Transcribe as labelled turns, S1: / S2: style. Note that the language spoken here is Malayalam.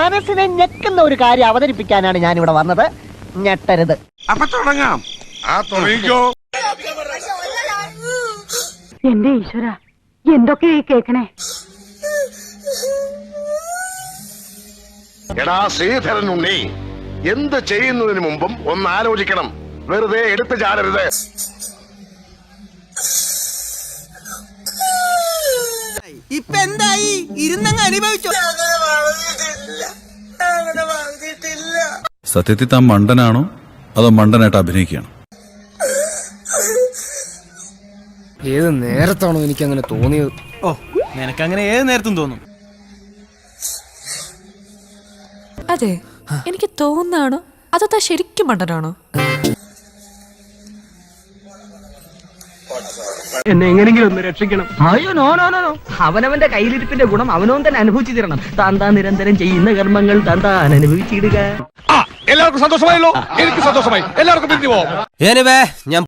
S1: മനസ്സിനെ ഞെക്കുന്ന ഒരു കാര്യം അവതരിപ്പിക്കാനാണ് ഞാൻ ഇവിടെ വന്നത്. ഞെട്ടരുത്.
S2: അപ്പൊ തുടങ്ങാം. തുടങ്ങിക്കോ.
S3: എന്റെ ഈശ്വര, എന്തൊക്കെയായി കേക്കണേ.
S4: എടാ ശ്രീധരൻ ഉണ്ണി, എന്ത് ചെയ്യുന്നതിന് മുമ്പും ഒന്ന് ആലോചിക്കണം. വെറുതെ എടുത്തു ചാടരുത്.
S5: ഇപ്പൊ എന്തായി? ഇരുന്നങ്ങ് അനുഭവിച്ചോ.
S6: സത്യത്തിൽ താൻ മണ്ടനാണോ അതോ മണ്ടനായിട്ട് അഭിനയിക്കുകയാണോ?
S5: ഏത് നേരത്താണോ എനിക്ക് അങ്ങനെ തോന്നിയത്?
S7: ഓ, നിനക്കങ്ങനെ ഏത് നേരത്തും തോന്നും.
S8: അതെ, എനിക്ക് തോന്നാണോ അതോ ശരിക്കും മണ്ടനാണോ?
S1: എന്നെ എങ്ങനെങ്കിലും ഒന്ന് രക്ഷിക്കണം. അയ്യോ, നോ നോ നോ. അവനവന്റെ കയ്യിലിരിപ്പിന്റെ ഗുണം അവനവൻ തന്നെ അനുഭവിച്ചു തരണം. താൻ നിരന്തരം ചെയ്യുന്ന കർമ്മങ്ങൾ താൻ അനുഭവിച്ചിടുക.
S2: എല്ലാവർക്കും സന്തോഷമായല്ലോ. എനിക്ക് സന്തോഷമായി. എല്ലാവർക്കും പിരിഞ്ഞു പോവാം.
S5: ഞാൻ